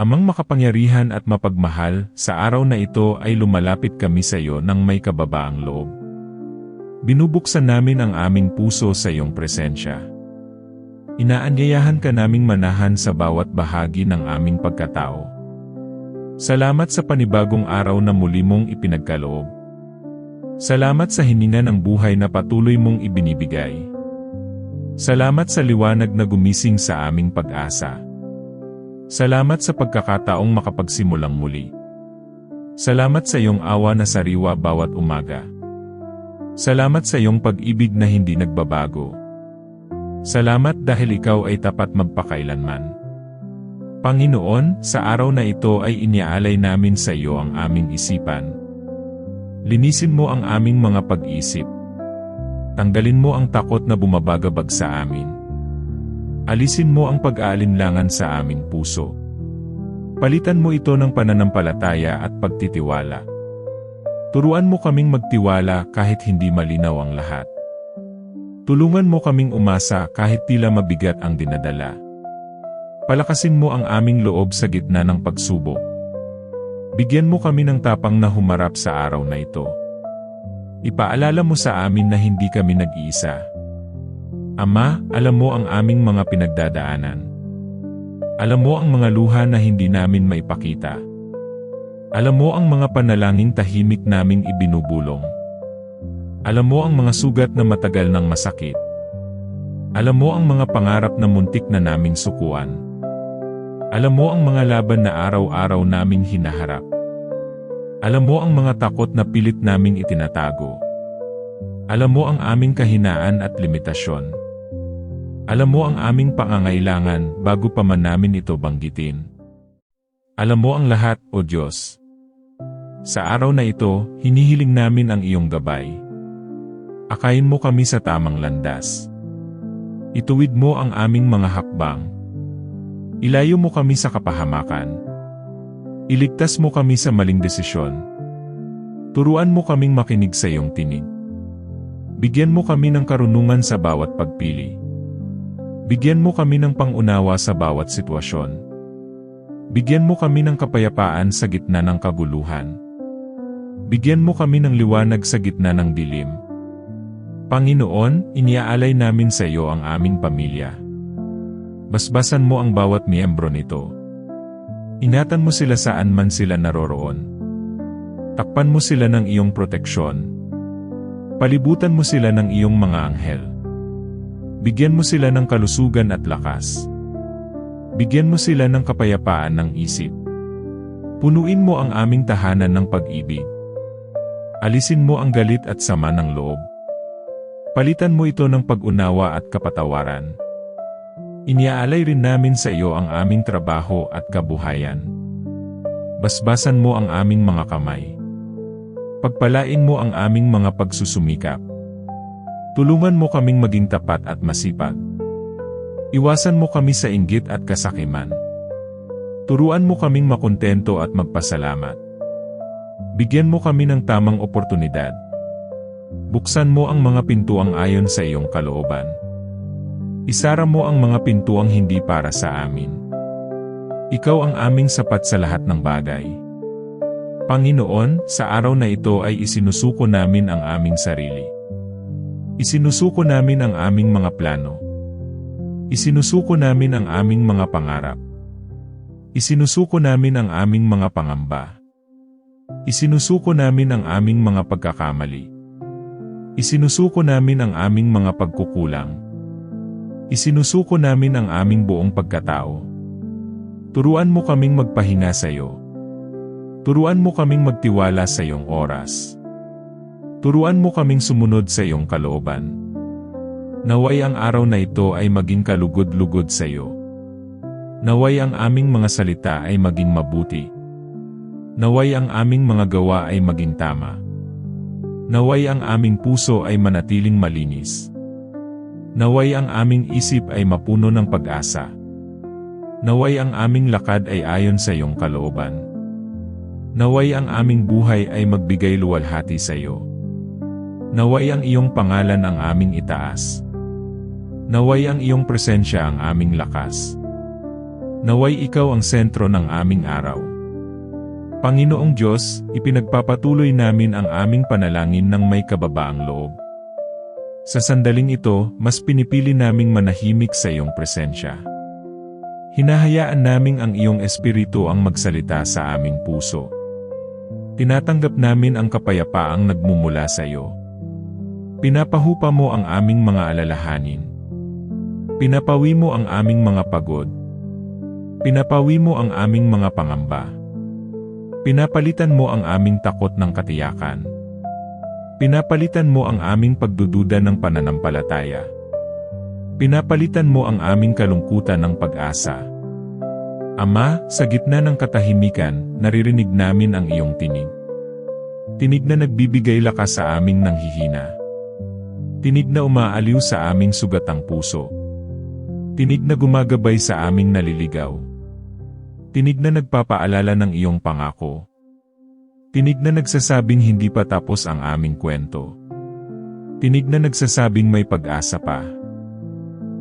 Amang makapangyarihan at mapagmahal, sa araw na ito ay lumalapit kami sa iyo ng may kababaang loob. Binubuksan namin ang aming puso sa iyong presensya. Inaanyayahan ka naming manahan sa bawat bahagi ng aming pagkatao. Salamat sa panibagong araw na muli mong ipinagkaloob. Salamat sa hinina ng buhay na patuloy mong ibinibigay. Salamat sa liwanag na gumising sa aming pag-asa. Salamat sa pagkakataong makapagsimulang muli. Salamat sa iyong awa na sariwa bawat umaga. Salamat sa iyong pag-ibig na hindi nagbabago. Salamat dahil ikaw ay tapat magpakailanman. Panginoon, sa araw na ito ay iniaalay namin sa iyo ang aming isipan. Linisin mo ang aming mga pag-iisip. Tanggalin mo ang takot na bumabagabag sa amin. Alisin mo ang pag-aalinlangan sa aming puso. Palitan mo ito ng pananampalataya at pagtitiwala. Turuan mo kaming magtiwala kahit hindi malinaw ang lahat. Tulungan mo kaming umasa kahit tila mabigat ang dinadala. Palakasin mo ang aming loob sa gitna ng pagsubok. Bigyan mo kami ng tapang na humarap sa araw na ito. Ipaalala mo sa amin na hindi kami nag-iisa. Ama, alam mo ang aming mga pinagdadaanan. Alam mo ang mga luha na hindi namin maipakita. Alam mo ang mga panalangin tahimik naming ibinubulong. Alam mo ang mga sugat na matagal ng masakit. Alam mo ang mga pangarap na muntik na naming sukuan. Alam mo ang mga laban na araw-araw naming hinaharap. Alam mo ang mga takot na pilit naming itinatago. Alam mo ang aming kahinaan at limitasyon. Alam mo ang aming pangangailangan bago pa man namin ito banggitin. Alam mo ang lahat, O Diyos. Sa araw na ito, hinihiling namin ang iyong gabay. Akayin mo kami sa tamang landas. Ituwid mo ang aming mga hakbang. Ilayo mo kami sa kapahamakan. Iligtas mo kami sa maling desisyon. Turuan mo kaming makinig sa iyong tinig. Bigyan mo kami ng karunungan sa bawat pagpili. Bigyan mo kami ng pangunawa sa bawat sitwasyon. Bigyan mo kami ng kapayapaan sa gitna ng kaguluhan. Bigyan mo kami ng liwanag sa gitna ng dilim. Panginoon, iniaalay namin sa iyo ang aming pamilya. Basbasan mo ang bawat miyembro nito. Ingatan mo sila saan man sila naroroon. Takpan mo sila ng iyong proteksyon. Palibutan mo sila ng iyong mga anghel. Bigyan mo sila ng kalusugan at lakas. Bigyan mo sila ng kapayapaan ng isip. Punuin mo ang aming tahanan ng pag-ibig. Alisin mo ang galit at sama ng loob. Palitan mo ito ng pag-unawa at kapatawaran. Iniaalay rin namin sa iyo ang aming trabaho at kabuhayan. Basbasan mo ang aming mga kamay. Pagpalain mo ang aming mga pagsusumikap. Tulungan mo kaming maging tapat at masipag. Iwasan mo kami sa inggit at kasakiman. Turuan mo kaming makontento at magpasalamat. Bigyan mo kami ng tamang oportunidad. Buksan mo ang mga pintuang ayon sa iyong kalooban. Isara mo ang mga pintuang hindi para sa amin. Ikaw ang aming sapat sa lahat ng bagay. Panginoon, sa araw na ito ay isinusuko namin ang aming sarili. Isinusuko namin ang aming mga plano. Isinusuko namin ang aming mga pangarap. Isinusuko namin ang aming mga pangamba. Isinusuko namin ang aming mga pagkakamali. Isinusuko namin ang aming mga pagkukulang. Isinusuko namin ang aming buong pagkatao. Turuan mo kaming magpahinga sa iyo. Turuan mo kaming magtiwala sa iyong oras. Turuan mo kaming sumunod sa iyong kalooban. Naway ang araw na ito ay maging kalugod-lugod sa iyo. Naway ang aming mga salita ay maging mabuti. Naway ang aming mga gawa ay maging tama. Naway ang aming puso ay manatiling malinis. Naway ang aming isip ay mapuno ng pag-asa. Naway ang aming lakad ay ayon sa iyong kalooban. Naway ang aming buhay ay magbigay luwalhati sa iyo. Naway ang iyong pangalan ang aming itaas. Naway ang iyong presensya ang aming lakas. Naway ikaw ang sentro ng aming araw. Panginoong Diyos, ipinagpapatuloy namin ang aming panalangin ng may kababaang loob. Sa sandaling ito, mas pinipili naming manahimik sa iyong presensya. Hinahayaan naming ang iyong espiritu ang magsalita sa aming puso. Tinatanggap namin ang kapayapaang nagmumula sa iyo. Pinapahupa mo ang aming mga alalahanin. Pinapawi mo ang aming mga pagod. Pinapawi mo ang aming mga pangamba. Pinapalitan mo ang aming takot ng katiyakan. Pinapalitan mo ang aming pagdududa ng pananampalataya. Pinapalitan mo ang aming kalungkutan ng pag-asa. Ama, sa gitna ng katahimikan, naririnig namin ang iyong tinig. Tinig na nagbibigay lakas sa aming nanghihina. Tinig na umaaliw sa aming sugatang puso. Tinig na gumagabay sa aming naliligaw. Tinig na nagpapaalala ng iyong pangako. Tinig na nagsasabing hindi pa tapos ang aming kwento. Tinig na nagsasabing may pag-asa pa.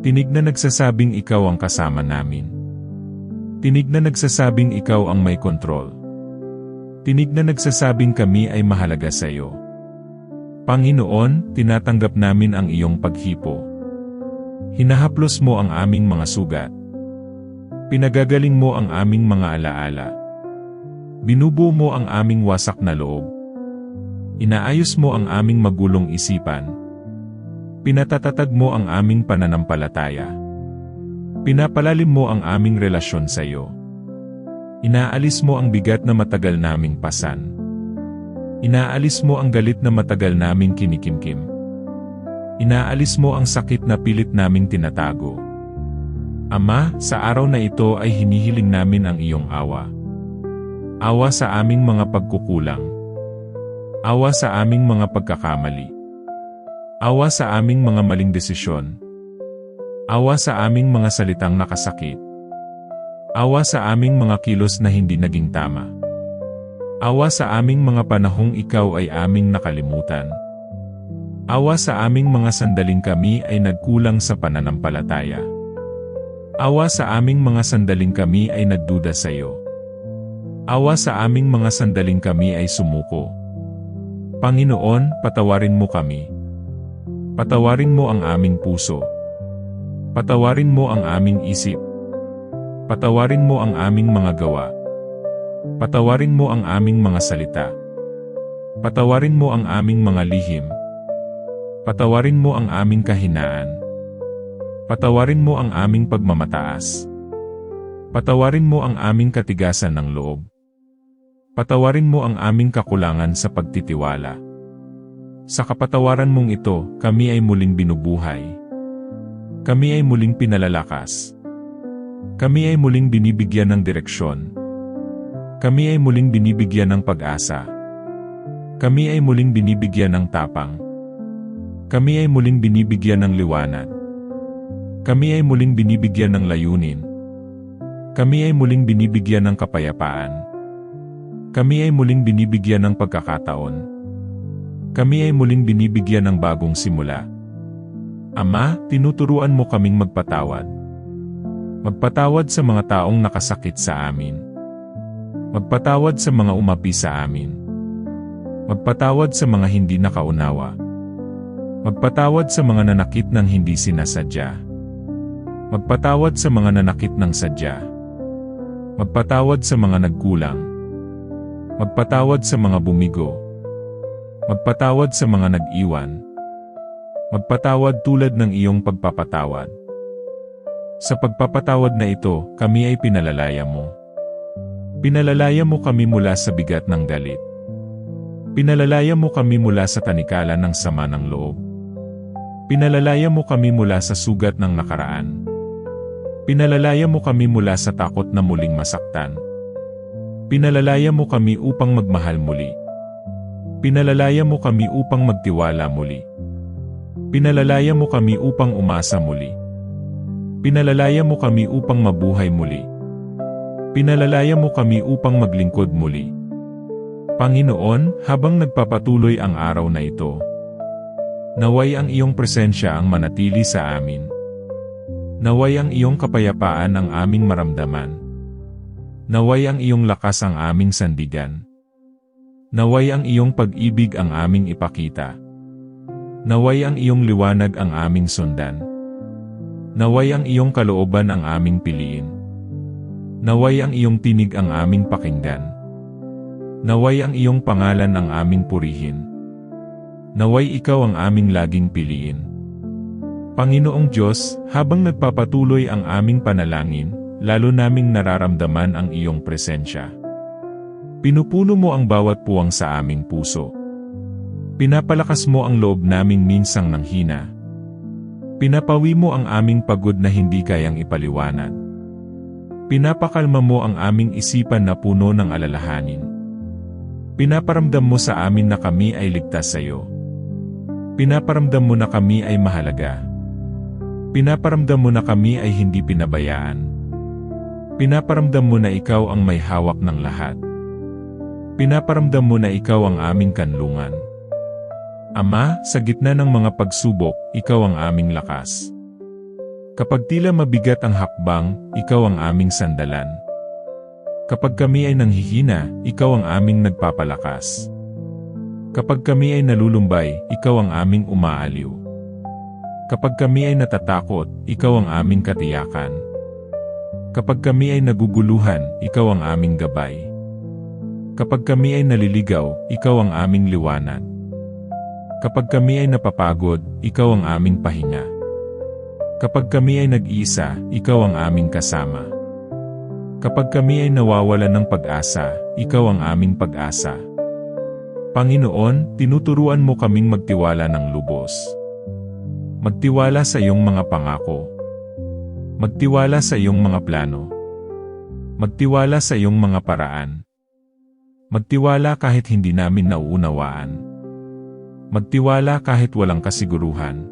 Tinig na nagsasabing ikaw ang kasama namin. Tinig na nagsasabing ikaw ang may kontrol. Tinig na nagsasabing kami ay mahalaga sa iyo. Panginoon, tinatanggap namin ang iyong paghipo. Hinahaplos mo ang aming mga sugat. Pinagagaling mo ang aming mga alaala. Binubuo mo ang aming wasak na loob. Inaayos mo ang aming magulong isipan. Pinatatatag mo ang aming pananampalataya. Pinapalalim mo ang aming relasyon sa iyo. Inaalis mo ang bigat na matagal naming pasan. Inaalis mo ang galit na matagal naming kinikimkim. Inaalis mo ang sakit na pilit naming tinatago. Ama, sa araw na ito ay hinihiling namin ang iyong awa. Awa sa aming mga pagkukulang. Awa sa aming mga pagkakamali. Awa sa aming mga maling desisyon. Awa sa aming mga salitang nakasakit. Awa sa aming mga kilos na hindi naging tama. Awa sa aming mga panahong ikaw ay aming nakalimutan. Awa sa aming mga sandaling kami ay nagkulang sa pananampalataya. Awa sa aming mga sandaling kami ay nagduda sa iyo. Awa sa aming mga sandaling kami ay sumuko. Panginoon, patawarin mo kami. Patawarin mo ang aming puso. Patawarin mo ang aming isip. Patawarin mo ang aming mga gawa. Patawarin mo ang aming mga salita. Patawarin mo ang aming mga lihim. Patawarin mo ang aming kahinaan. Patawarin mo ang aming pagmamataas. Patawarin mo ang aming katigasan ng loob. Patawarin mo ang aming kakulangan sa pagtitiwala. Sa kapatawaran mong ito, kami ay muling binubuhay. Kami ay muling pinalalakas. Kami ay muling binibigyan ng direksyon. Kami ay muling binibigyan ng pag-asa. Kami ay muling binibigyan ng tapang. Kami ay muling binibigyan ng liwanag. Kami ay muling binibigyan ng layunin. Kami ay muling binibigyan ng kapayapaan. Kami ay muling binibigyan ng pagkakataon. Kami ay muling binibigyan ng bagong simula. Ama, tinuturuan mo kaming magpatawad. Magpatawad sa mga taong nakasakit sa amin. Magpatawad sa mga umapi sa amin. Magpatawad sa mga hindi nakaunawa. Magpatawad sa mga nanakit ng hindi sinasadya. Magpatawad sa mga nanakit ng sadya. Magpatawad sa mga nagkulang. Magpatawad sa mga bumigo. Magpatawad sa mga nag-iwan. Magpatawad tulad ng iyong pagpapatawad. Sa pagpapatawad na ito, kami ay pinalalaya mo. Pinalalaya mo kami mula sa bigat ng galit. Pinalalaya mo kami mula sa tanikala ng sama ng loob. Pinalalaya mo kami mula sa sugat ng nakaraan. Pinalalaya mo kami mula sa takot na muling masaktan. Pinalalaya mo kami upang magmahal muli. Pinalalaya mo kami upang magtiwala muli. Pinalalaya mo kami upang umasa muli. Pinalalaya mo kami upang mabuhay muli. Pinalalaya mo kami upang maglingkod muli. Panginoon, habang nagpapatuloy ang araw na ito, naway ang iyong presensya ang manatili sa amin. Naway ang iyong kapayapaan ang aming maramdaman. Naway ang iyong lakas ang aming sandigan. Naway ang iyong pag-ibig ang aming ipakita. Naway ang iyong liwanag ang aming sundan. Naway ang iyong kalooban ang aming piliin. Naway ang iyong tinig ang aming pakinggan. Naway ang iyong pangalan ang aming purihin. Naway ikaw ang aming laging piliin. Panginoong Diyos, habang nagpapatuloy ang aming panalangin, lalo naming nararamdaman ang iyong presensya. Pinupuno mo ang bawat puwang sa aming puso. Pinapalakas mo ang loob naming minsang nanghina. Pinapawi mo ang aming pagod na hindi kayang ipaliwanag. Pinapakalma mo ang aming isipan na puno ng alalahanin. Pinaparamdam mo sa amin na kami ay ligtas sa iyo. Pinaparamdam mo na kami ay mahalaga. Pinaparamdam mo na kami ay hindi pinabayaan. Pinaparamdam mo na ikaw ang may hawak ng lahat. Pinaparamdam mo na ikaw ang aming kanlungan. Ama, sa gitna ng mga pagsubok, ikaw ang aming lakas. Kapag tila mabigat ang hakbang, ikaw ang aming sandalan. Kapag kami ay nanghihina, ikaw ang aming nagpapalakas. Kapag kami ay nalulumbay, ikaw ang aming umaaliw. Kapag kami ay natatakot, ikaw ang aming katiyakan. Kapag kami ay naguguluhan, ikaw ang aming gabay. Kapag kami ay naliligaw, ikaw ang aming liwanag. Kapag kami ay napapagod, ikaw ang aming pahinga. Kapag kami ay nag-iisa, ikaw ang aming kasama. Kapag kami ay nawawalan ng pag-asa, ikaw ang aming pag-asa. Panginoon, tinuturuan mo kaming magtiwala ng lubos. Magtiwala sa iyong mga pangako. Magtiwala sa iyong mga plano. Magtiwala sa iyong mga paraan. Magtiwala kahit hindi namin nauunawaan. Magtiwala kahit walang kasiguruhan.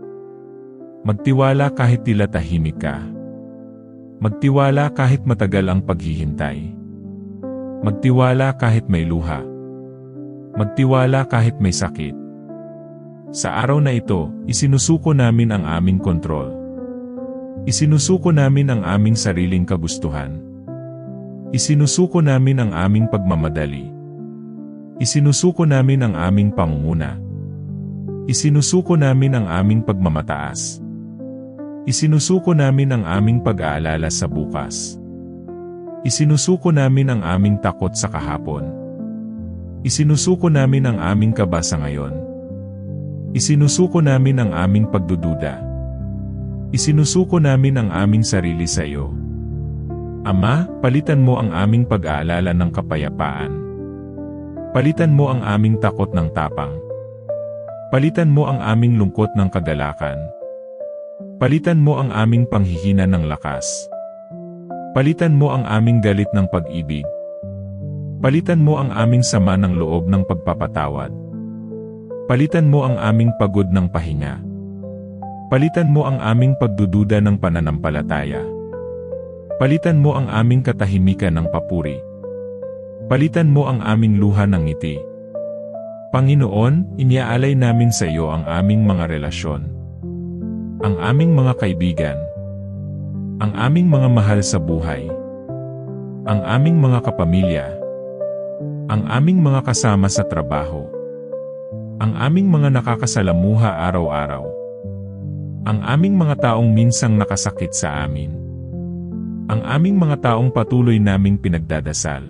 Magtiwala kahit tila tahimik ka. Magtiwala kahit matagal ang paghihintay. Magtiwala kahit may luha. Magtiwala kahit may sakit. Sa araw na ito, isinusuko namin ang aming kontrol. Isinusuko namin ang aming sariling kagustuhan. Isinusuko namin ang aming pagmamadali. Isinusuko namin ang aming pangunguna. Isinusuko namin ang aming pagmamataas. Isinusuko namin ang aming pag-aalala sa bukas. Isinusuko namin ang aming takot sa kahapon. Isinusuko namin ang aming kaba sa ngayon. Isinusuko namin ang aming pagdududa. Isinusuko namin ang aming sarili sa iyo. Ama, palitan mo ang aming pag-aalala ng kapayapaan. Palitan mo ang aming takot ng tapang. Palitan mo ang aming lungkot ng kagalakan. Palitan mo ang aming panghihina ng lakas. Palitan mo ang aming galit ng pag-ibig. Palitan mo ang aming sama ng loob ng pagpapatawad. Palitan mo ang aming pagod ng pahinga. Palitan mo ang aming pagdududa ng pananampalataya. Palitan mo ang aming katahimikan ng papuri. Palitan mo ang aming luha ng ngiti. Panginoon, iniaalay namin sa iyo ang aming mga relasyon. Ang aming mga kaibigan. Ang aming mga mahal sa buhay. Ang aming mga kapamilya. Ang aming mga kasama sa trabaho. Ang aming mga nakakasalamuha araw-araw. Ang aming mga taong minsang nakasakit sa amin. Ang aming mga taong patuloy naming pinagdadasal.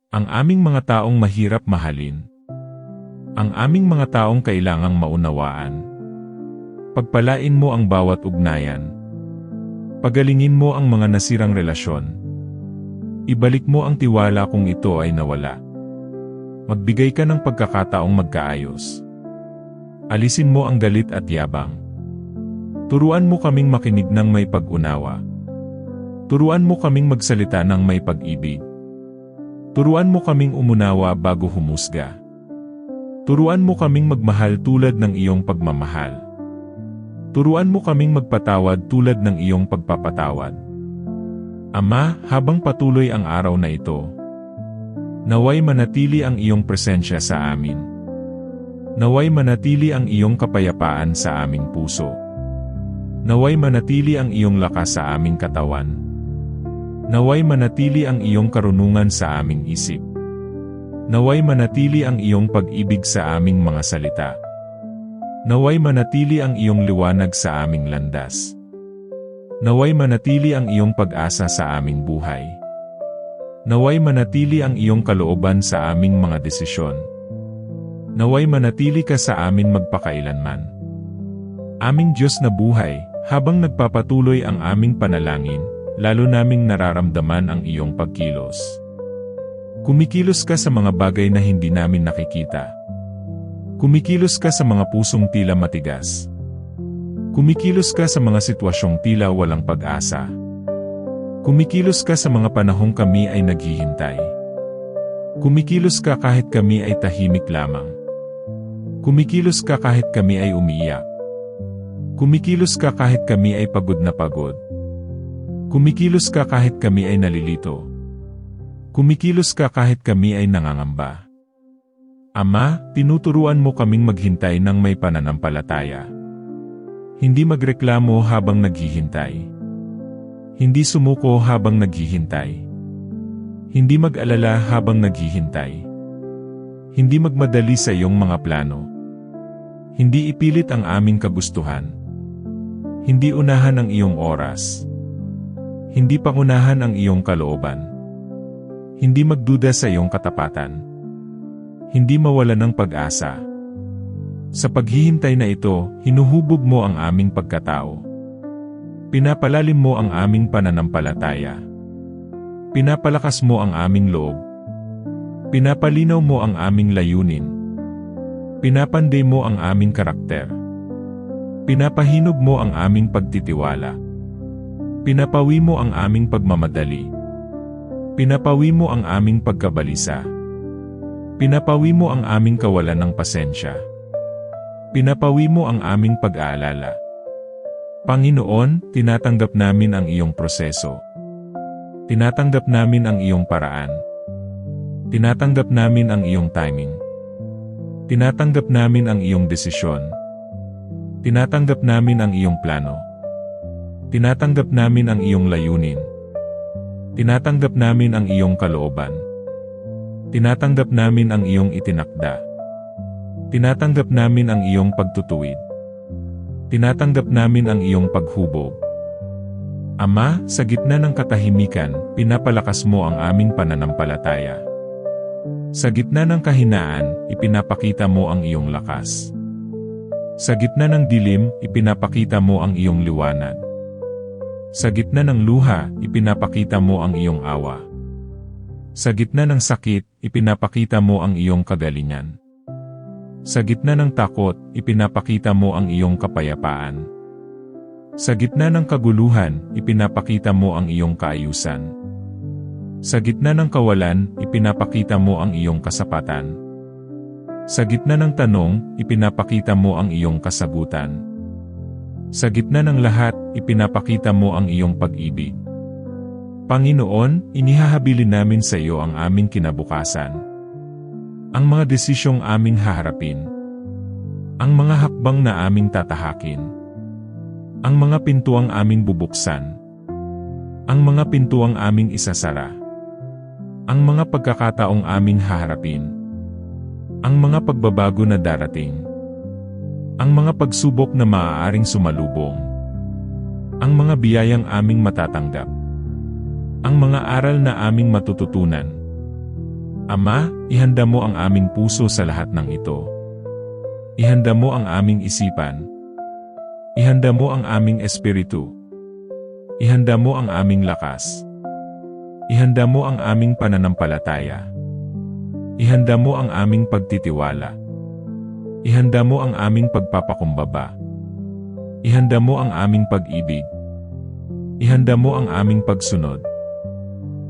Ang aming mga taong mahirap mahalin. Ang aming mga taong kailangang maunawaan. Pagpalain mo ang bawat ugnayan. Pagalingin mo ang mga nasirang relasyon. Ibalik mo ang tiwala kung ito ay nawala. Magbigay ka ng pagkakataong magkaayos. Alisin mo ang galit at yabang. Turuan mo kaming makinig ng may pag-unawa. Turuan mo kaming magsalita ng may pag-ibig. Turuan mo kaming umunawa bago humusga. Turuan mo kaming magmahal tulad ng iyong pagmamahal. Turuan mo kaming magpatawad tulad ng iyong pagpapatawad. Ama, habang patuloy ang araw na ito, naway manatili ang iyong presensya sa amin. Naway manatili ang iyong kapayapaan sa aming puso. Naway manatili ang iyong lakas sa aming katawan. Naway manatili ang iyong karunungan sa aming isip. Naway manatili ang iyong pag-ibig sa aming mga salita. Naway manatili ang iyong liwanag sa aming landas. Naway manatili ang iyong pag-asa sa aming buhay. Naway manatili ang iyong kalooban sa aming mga desisyon. Naway manatili ka sa amin magpakailanman. Aming Diyos na buhay, habang nagpapatuloy ang aming panalangin, lalo naming nararamdaman ang iyong pagkilos. Kumikilos ka sa mga bagay na hindi namin nakikita. Kumikilos ka sa mga pusong tila matigas. Kumikilos ka sa mga sitwasyong tila walang pag-asa. Kumikilos ka sa mga panahong kami ay naghihintay. Kumikilos ka kahit kami ay tahimik lamang. Kumikilos ka kahit kami ay umiiyak. Kumikilos ka kahit kami ay pagod na pagod. Kumikilos ka kahit kami ay nalilito. Kumikilos ka kahit kami ay nangangamba. Ama, tinuturuan mo kaming maghintay ng may pananampalataya. Hindi magreklamo habang naghihintay. Hindi sumuko habang naghihintay. Hindi mag-alala habang naghihintay. Hindi magmadali sa iyong mga plano. Hindi ipilit ang aming kagustuhan. Hindi unahan ang iyong oras. Hindi pangunahan ang iyong kalooban. Hindi magduda sa iyong katapatan. Hindi mawalan ng pag-asa. Sa paghihintay na ito, hinuhubog mo ang aming pagkatao. Pinapalalim mo ang aming pananampalataya. Pinapalakas mo ang aming loob. Pinapalinaw mo ang aming layunin. Pinapanday mo ang aming karakter. Pinapahinog mo ang aming pagtitiwala. Pinapawi mo ang aming pagmamadali. Pinapawi mo ang aming pagkabalisa. Pinapawi mo ang aming kawalan ng pasensya. Pinapawi mo ang aming pag-aalala. Panginoon, tinatanggap namin ang iyong proseso. Tinatanggap namin ang iyong paraan. Tinatanggap namin ang iyong timing. Tinatanggap namin ang iyong desisyon. Tinatanggap namin ang iyong plano. Tinatanggap namin ang iyong layunin. Tinatanggap namin ang iyong kalooban. Tinatanggap namin ang iyong itinakda. Tinatanggap namin ang iyong pagtutuwid. Tinatanggap namin ang iyong paghubog. Ama, sa gitna ng katahimikan, pinapalakas mo ang aming pananampalataya. Sa gitna ng kahinaan, ipinapakita mo ang iyong lakas. Sa gitna ng dilim, ipinapakita mo ang iyong liwanag. Sa gitna ng luha, ipinapakita mo ang iyong awa. Sa gitna ng sakit, ipinapakita mo ang iyong kagalingan. Sa gitna ng takot, ipinapakita mo ang iyong kapayapaan. Sa gitna ng kaguluhan, ipinapakita mo ang iyong kaayusan. Sa gitna ng kawalan, ipinapakita mo ang iyong kasapatan. Sa gitna ng tanong, ipinapakita mo ang iyong kasagutan. Sa gitna ng lahat, ipinapakita mo ang iyong pag-ibig. Panginoon, inihahabilin namin sa iyo ang aming kinabukasan. Ang mga desisyong aming haharapin. Ang mga hakbang na aming tatahakin. Ang mga pintuang aming bubuksan. Ang mga pintuang aming isasara. Ang mga pagkakataong aming haharapin. Ang mga pagbabago na darating. Ang mga pagsubok na maaaring sumalubong. Ang mga biyayang aming matatanggap. Ang mga aral na aming matututunan. Ama, ihanda mo ang aming puso sa lahat ng ito. Ihanda mo ang aming isipan. Ihanda mo ang aming espiritu. Ihanda mo ang aming lakas. Ihanda mo ang aming pananampalataya. Ihanda mo ang aming pagtitiwala. Ihanda mo ang aming pagpapakumbaba. Ihanda mo ang aming pag-ibig. Ihanda mo ang aming pagsunod.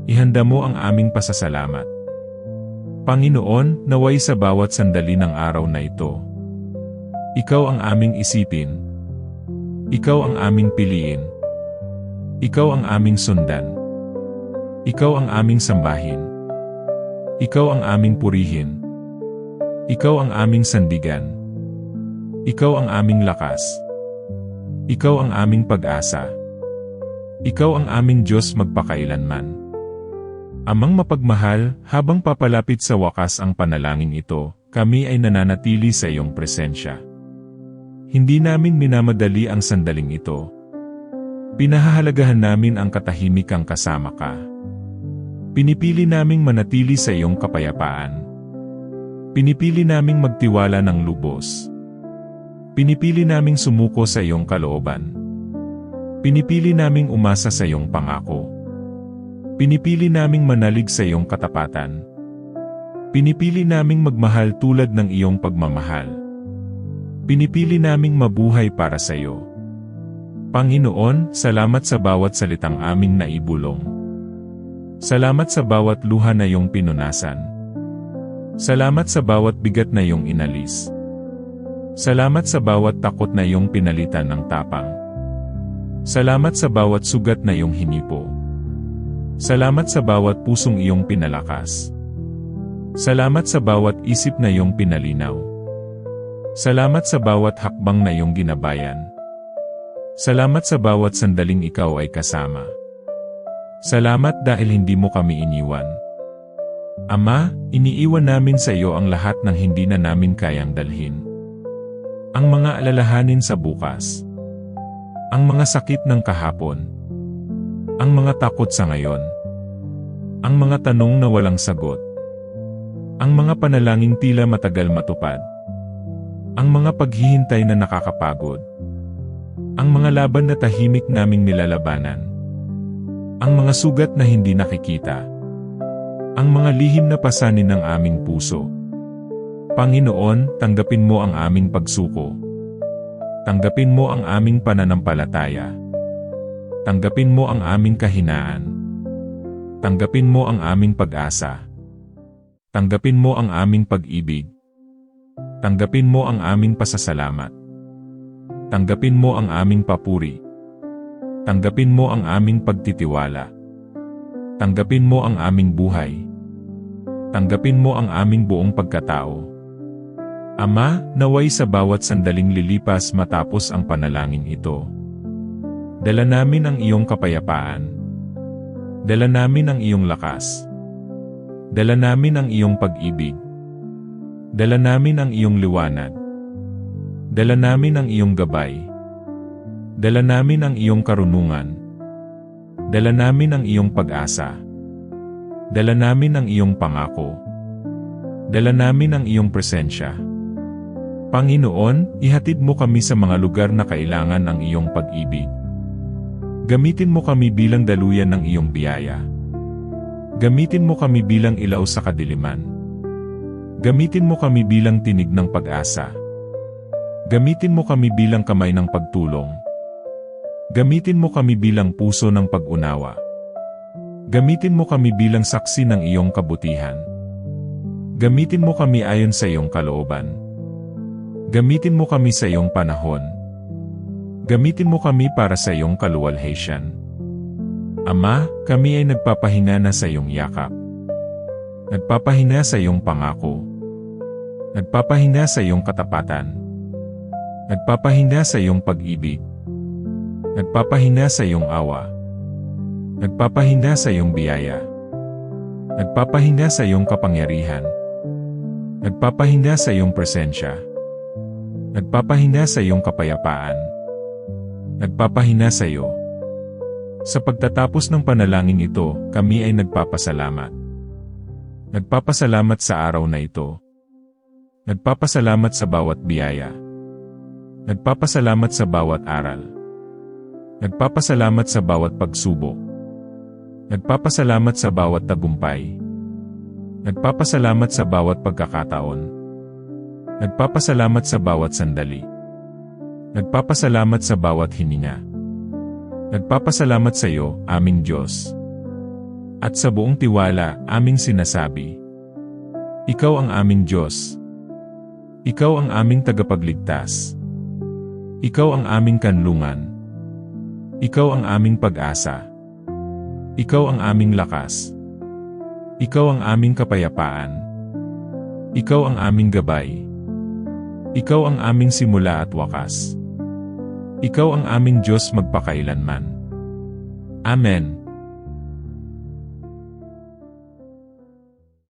Ihanda mo ang aming pasasalamat. Panginoon, naway sa bawat sandali ng araw na ito, Ikaw ang aming isipin. Ikaw ang aming piliin. Ikaw ang aming sundan. Ikaw ang aming sambahin. Ikaw ang aming purihin. Ikaw ang aming sandigan. Ikaw ang aming lakas. Ikaw ang aming pag-asa. Ikaw ang aming Diyos magpakailanman. Amang mapagmahal, habang papalapit sa wakas ang panalangin ito, kami ay nananatili sa iyong presensya. Hindi namin minamadali ang sandaling ito. Pinahahalagahan namin ang katahimikang kasama ka. Pinipili naming manatili sa iyong kapayapaan. Pinipili naming magtiwala ng lubos. Pinipili naming sumuko sa iyong kalooban. Pinipili naming umasa sa iyong pangako. Pinipili naming manalig sa iyong katapatan. Pinipili naming magmahal tulad ng iyong pagmamahal. Pinipili naming mabuhay para sa iyo. Panginoon, salamat sa bawat salitang aming naibulong. Salamat sa bawat luha na iyong pinunasan. Salamat sa bawat bigat na iyong inalis. Salamat sa bawat takot na iyong pinalitan ng tapang. Salamat sa bawat sugat na iyong hinipo. Salamat sa bawat pusong iyong pinalakas. Salamat sa bawat isip na iyong pinalinaw. Salamat sa bawat hakbang na iyong ginabayan. Salamat sa bawat sandaling ikaw ay kasama. Salamat dahil hindi mo kami iniwan. Ama, iniiwan namin sa iyo ang lahat ng hindi na namin kayang dalhin. Ang mga alalahanin sa bukas. Ang mga sakit ng kahapon. Ang mga takot sa ngayon. Ang mga tanong na walang sagot. Ang mga panalangin tila matagal matupad. Ang mga paghihintay na nakakapagod. Ang mga laban na tahimik naming nilalabanan. Ang mga sugat na hindi nakikita. Ang mga lihim na pasanin ng aming puso. Panginoon, tanggapin mo ang aming pagsuko. Tanggapin mo ang aming pananampalataya. Tanggapin mo ang aming kahinaan. Tanggapin mo ang aming pag-asa. Tanggapin mo ang aming pag-ibig. Tanggapin mo ang aming pasasalamat. Tanggapin mo ang aming papuri. Tanggapin mo ang aming pagtitiwala. Tanggapin mo ang aming buhay. Tanggapin mo ang aming buong pagkatao. Ama, naway sa bawat sandaling lilipas matapos ang panalangin ito. Dala namin ang iyong kapayapaan. Dala namin ang iyong lakas. Dala namin ang iyong pag-ibig. Dala namin ang iyong liwanag. Dala namin ang iyong gabay. Dala namin ang iyong karunungan. Dala namin ang iyong pag-asa. Dala namin ang iyong pangako. Dala namin ang iyong presensya. Panginoon, ihatid mo kami sa mga lugar na kailangan ng iyong pag-ibig. Gamitin mo kami bilang daluyan ng iyong biyaya. Gamitin mo kami bilang ilaw sa kadiliman. Gamitin mo kami bilang tinig ng pag-asa. Gamitin mo kami bilang kamay ng pagtulong. Gamitin mo kami bilang puso ng pag-unawa. Gamitin mo kami bilang saksi ng iyong kabutihan. Gamitin mo kami ayon sa iyong kalooban. Gamitin mo kami sa iyong panahon. Gamitin mo kami para sa iyong kaluwalhatian. Ama, kami ay nagpapahinga na sa iyong yakap. Nagpapahinga sa iyong pangako. Nagpapahinga sa iyong katapatan. Nagpapahinga sa iyong pag-ibig. Nagpapahinga sa iyong awa. Nagpapahinga sa iyong biyaya. Nagpapahinga sa iyong kapangyarihan. Nagpapahinga sa iyong presensya. Nagpapahinga sa iyong kapayapaan. Nagpapahinga sa iyo. Sa pagtatapos ng panalangin ito, kami ay nagpapasalamat. Nagpapasalamat sa araw na ito. Nagpapasalamat sa bawat biyaya. Nagpapasalamat sa bawat aral. Nagpapasalamat sa bawat pagsubok. Nagpapasalamat sa bawat tagumpay. Nagpapasalamat sa bawat pagkakataon. Nagpapasalamat sa bawat sandali. Nagpapasalamat sa bawat hininga. Nagpapasalamat sa iyo, aming Diyos. At sa buong tiwala, aming sinasabi, Ikaw ang aming Diyos. Ikaw ang aming tagapagligtas. Ikaw ang aming kanlungan. Ikaw ang aming pag-asa. Ikaw ang aming lakas. Ikaw ang aming kapayapaan. Ikaw ang aming gabay. Ikaw ang aming simula at wakas. Ikaw ang aming Diyos magpakailanman. Amen.